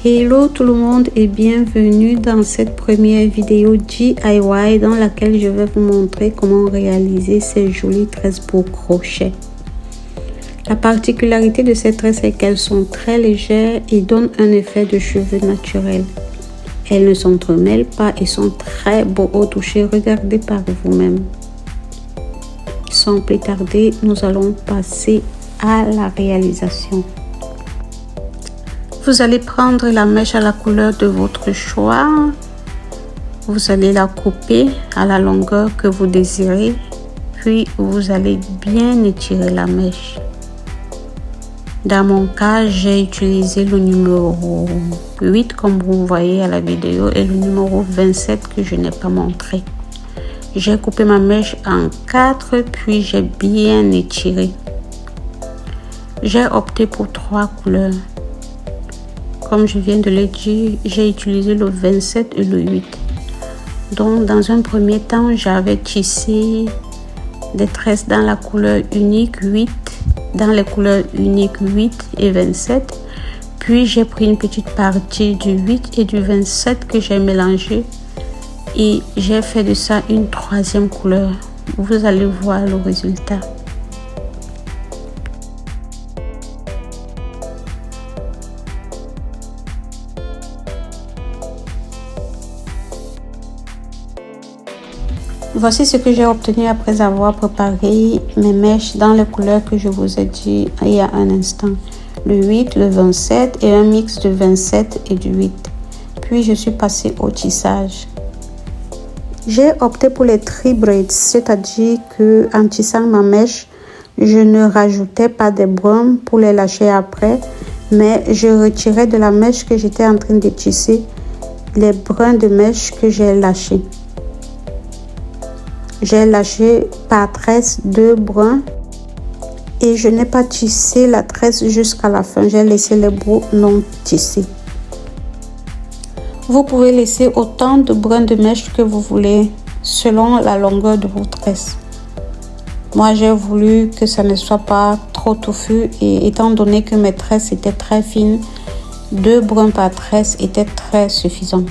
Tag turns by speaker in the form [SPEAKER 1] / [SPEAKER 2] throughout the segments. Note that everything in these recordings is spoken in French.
[SPEAKER 1] Hello tout le monde et bienvenue dans cette première vidéo DIY dans laquelle je vais vous montrer comment réaliser ces jolies tresses pour crochet. La particularité de ces tresses est qu'elles sont très légères et donnent un effet de cheveux naturel. Elles ne s'entremêlent pas et sont très beaux au toucher, regardez par vous-même. Sans plus tarder, nous allons passer à la réalisation. Vous allez prendre la mèche à la couleur de votre choix. Vous allez la couper à la longueur que vous désirez. Puis, vous allez bien étirer la mèche. Dans mon cas, j'ai utilisé le numéro 8 comme vous voyez à la vidéo et le numéro 27 que je n'ai pas montré. J'ai coupé ma mèche en 4 puis j'ai bien étiré. J'ai opté pour 3 couleurs. Comme je viens de le dire, j'ai utilisé le 27 et le 8. Donc, dans un premier temps, j'avais tissé des tresses dans la couleur unique 8, dans les couleurs uniques 8 et 27. Puis, j'ai pris une petite partie du 8 et du 27 que j'ai mélangé. Et j'ai fait de ça une troisième couleur. Vous allez voir le résultat. Voici ce que j'ai obtenu après avoir préparé mes mèches dans les couleurs que je vous ai dit il y a un instant. Le 8, le 27 et un mix de 27 et du 8. Puis je suis passée au tissage. J'ai opté pour les tri-braids, c'est-à-dire que en tissant ma mèche, je ne rajoutais pas des brins pour les lâcher après, mais je retirais de la mèche que j'étais en train de tisser les brins de mèche que j'ai lâchés. J'ai lâché par tresse 2 brins et je n'ai pas tissé la tresse jusqu'à la fin. J'ai laissé les bouts non tissés. Vous pouvez laisser autant de brins de mèche que vous voulez selon la longueur de vos tresses. Moi, j'ai voulu que ça ne soit pas trop touffu et étant donné que mes tresses étaient très fines, 2 brins par tresse était très suffisant.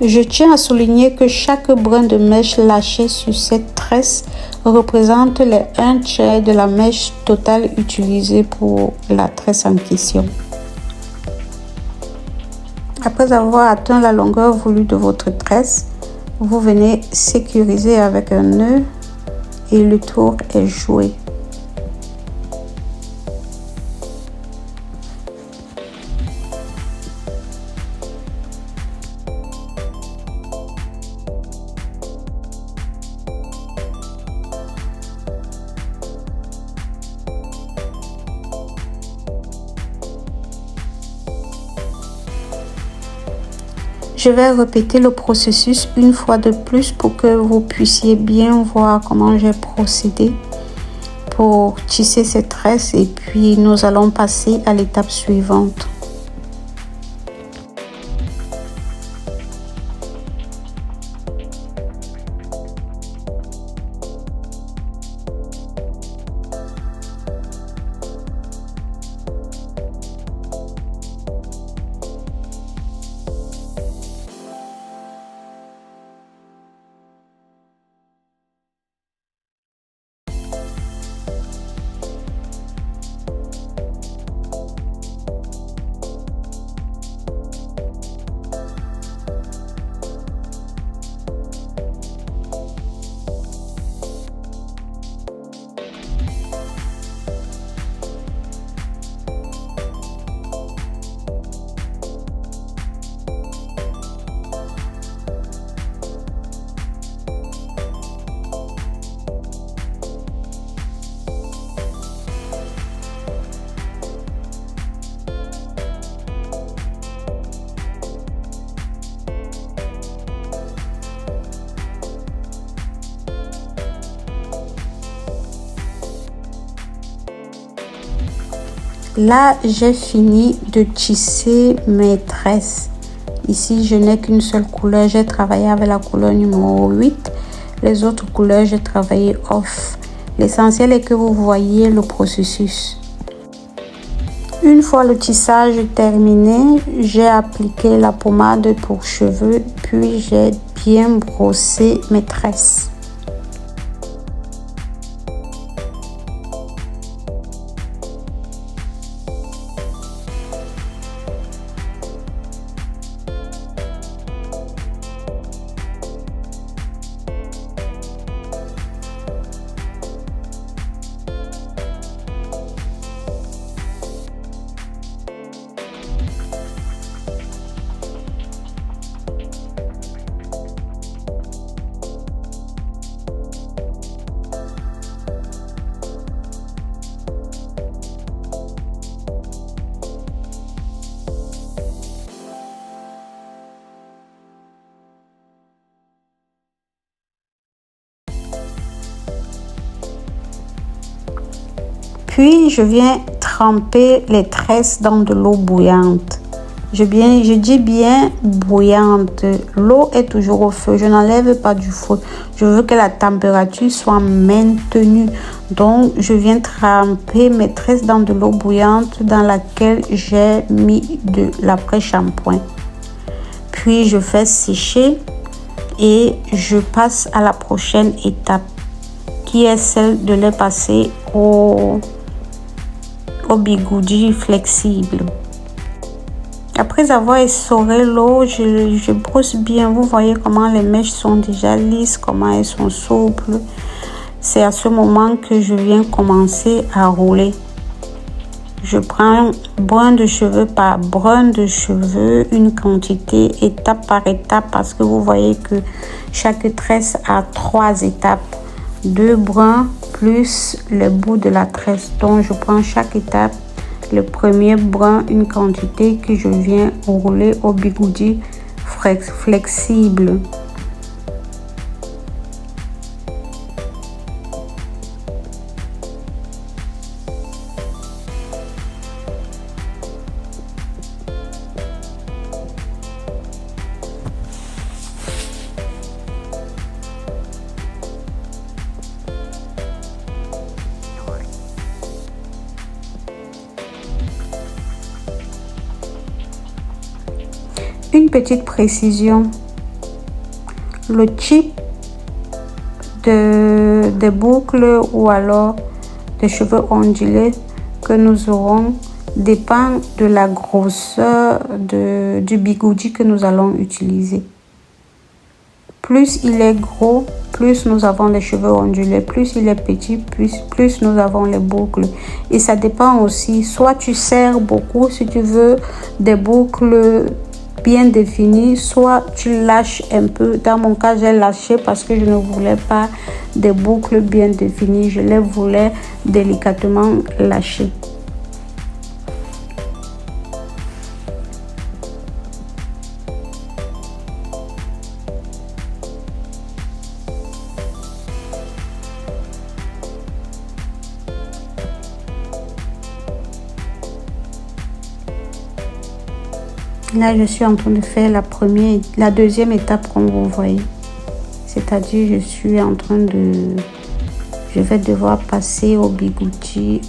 [SPEAKER 1] Je tiens à souligner que chaque brin de mèche lâché sur cette tresse représente les 1/3 de la mèche totale utilisée pour la tresse en question. Après avoir atteint la longueur voulue de votre tresse, vous venez sécuriser avec un nœud et le tour est joué. Je vais répéter le processus une fois de plus pour que vous puissiez bien voir comment j'ai procédé pour tisser ces tresses et puis nous allons passer à l'étape suivante. Là, j'ai fini de tisser mes tresses. Ici, je n'ai qu'une seule couleur. J'ai travaillé avec la couleur numéro 8. Les autres couleurs, j'ai travaillé off. L'essentiel est que vous voyez le processus. Une fois le tissage terminé, j'ai appliqué la pommade pour cheveux, puis j'ai bien brossé mes tresses. Puis, je viens tremper les tresses dans de l'eau bouillante. Je dis bien bouillante. L'eau est toujours au feu. Je n'enlève pas du feu. Je veux que la température soit maintenue. Donc, je viens tremper mes tresses dans de l'eau bouillante dans laquelle j'ai mis de l'après-shampoing. Puis, je fais sécher et je passe à la prochaine étape qui est celle de les passer au bigoudi flexible. Après avoir essoré l'eau, je brosse bien. Vous voyez comment les mèches sont déjà lisses, comment elles sont souples. C'est à ce moment que je viens commencer à rouler. Je prends brin de cheveux par brin de cheveux, une quantité étape par étape, parce que vous voyez que chaque tresse a 3 étapes. 2 brins plus le bout de la tresse. Donc je prends chaque étape, le premier brin, une quantité que je viens rouler au bigoudi flexible. Une petite précision, le type de boucles ou alors des cheveux ondulés que nous aurons dépend de la grosseur du bigoudi que nous allons utiliser. Plus il est gros, plus nous avons les cheveux ondulés. Plus il est petit, plus nous avons les boucles. Et ça dépend aussi, soit tu serres beaucoup si tu veux des boucles bien définies, soit tu lâches un peu. Dans mon cas, j'ai lâché parce que je ne voulais pas des boucles bien définies. Je les voulais délicatement lâcher. Là, je suis en train de faire la deuxième étape comme vous voyez. C'est-à-dire, je vais devoir passer au bigoudi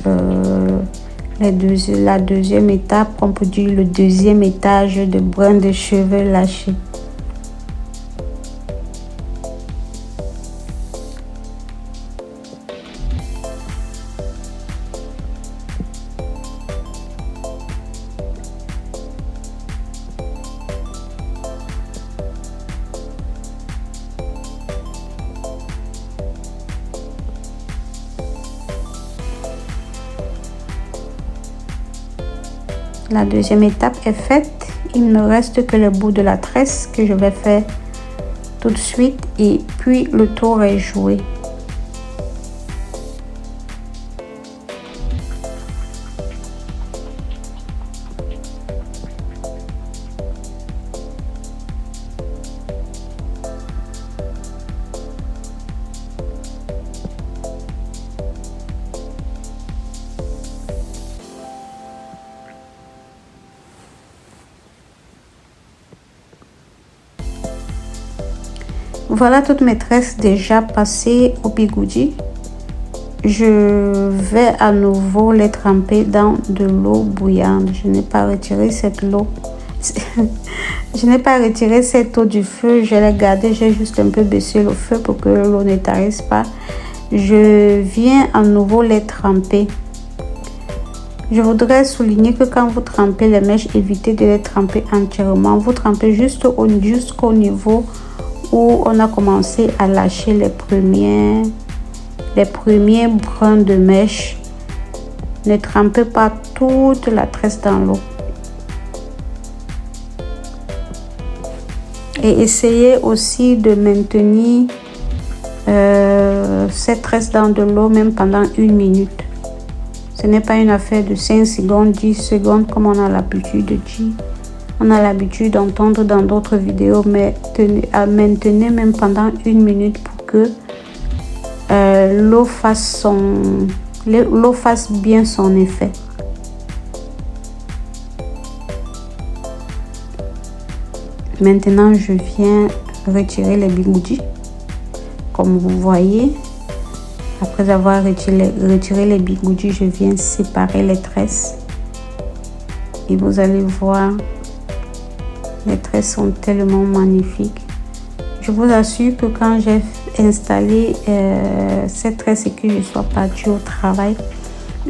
[SPEAKER 1] la deuxième étape, on peut dire le deuxième étage de brins de cheveux lâchés. La deuxième étape est faite. Il ne me reste que le bout de la tresse que je vais faire tout de suite et puis le tour est joué. Voilà toutes mes tresses déjà passées au bigoudi. je vais à nouveau les tremper dans de l'eau bouillante. Je n'ai pas retiré cette eau. Je n'ai pas retiré cette eau du feu. Je l'ai gardée. J'ai juste un peu baissé le feu pour que l'eau ne tarisse pas. Je viens à nouveau les tremper. Je voudrais souligner que quand vous trempez les mèches, évitez de les tremper entièrement. Vous trempez jusqu'au niveau où on a commencé à lâcher les premiers brins de mèche. Ne trempez pas toute la tresse dans l'eau. Et essayez aussi de maintenir cette tresse dans de l'eau même pendant 1 minute. Ce n'est pas une affaire de 5 secondes, 10 secondes comme on a l'habitude de dire. On a l'habitude d'entendre dans d'autres vidéos, mais maintenez même pendant 1 minute pour que l'eau fasse bien son effet. Maintenant, je viens retirer les bigoudis. Comme vous voyez, après avoir retiré les bigoudis, je viens séparer les tresses. Et vous allez voir, les tresses sont tellement magnifiques. Je vous assure que quand j'ai installé cette tresse et que je sois partie au travail,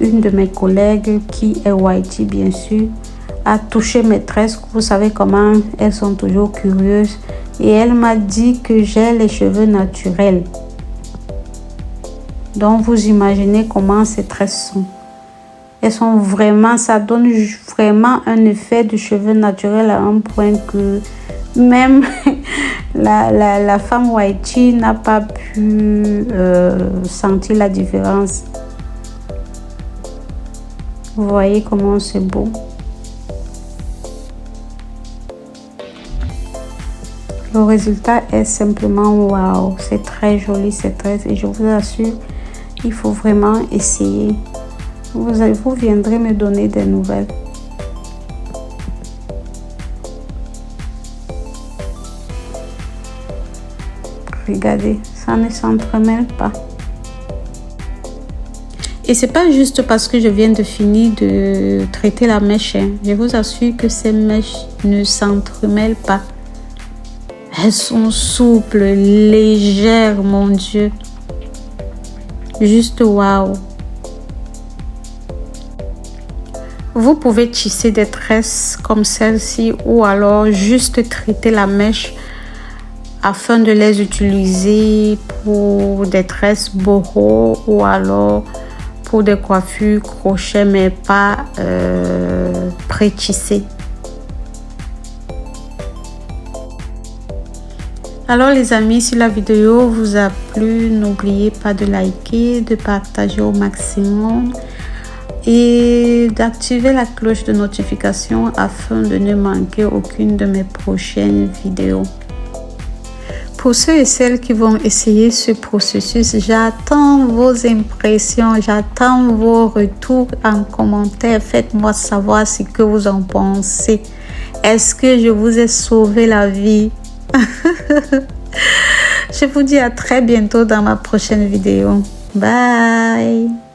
[SPEAKER 1] une de mes collègues, qui est Whitey bien sûr, a touché mes tresses. Vous savez comment elles sont toujours curieuses. Et elle m'a dit que j'ai les cheveux naturels. Donc vous imaginez comment ces tresses sont. Elles sont vraiment, ça donne vraiment un effet de cheveux naturels à un point que même la femme Whitey n'a pas pu sentir la différence. Vous voyez comment c'est beau. Le résultat est simplement waouh. C'est très joli cette tresse et je vous assure, il faut vraiment essayer. Vous viendrez me donner des nouvelles. Regardez, ça ne s'entremêle pas. Et c'est pas juste parce que je viens de finir de traiter la mèche. Je vous assure que ces mèches ne s'entremêlent pas. Elles sont souples, légères, mon Dieu. Juste waouh. Vous pouvez tisser des tresses comme celle-ci ou alors juste traiter la mèche afin de les utiliser pour des tresses boho ou alors pour des coiffures crochet mais pas pré-tissées. Alors les amis, si la vidéo vous a plu, n'oubliez pas de liker, de partager au maximum et d'activer la cloche de notification afin de ne manquer aucune de mes prochaines vidéos. Pour ceux et celles qui vont essayer ce processus, j'attends vos impressions, j'attends vos retours en commentaire. Faites-moi savoir ce que vous en pensez. Est-ce que je vous ai sauvé la vie? Je vous dis à très bientôt dans ma prochaine vidéo. Bye!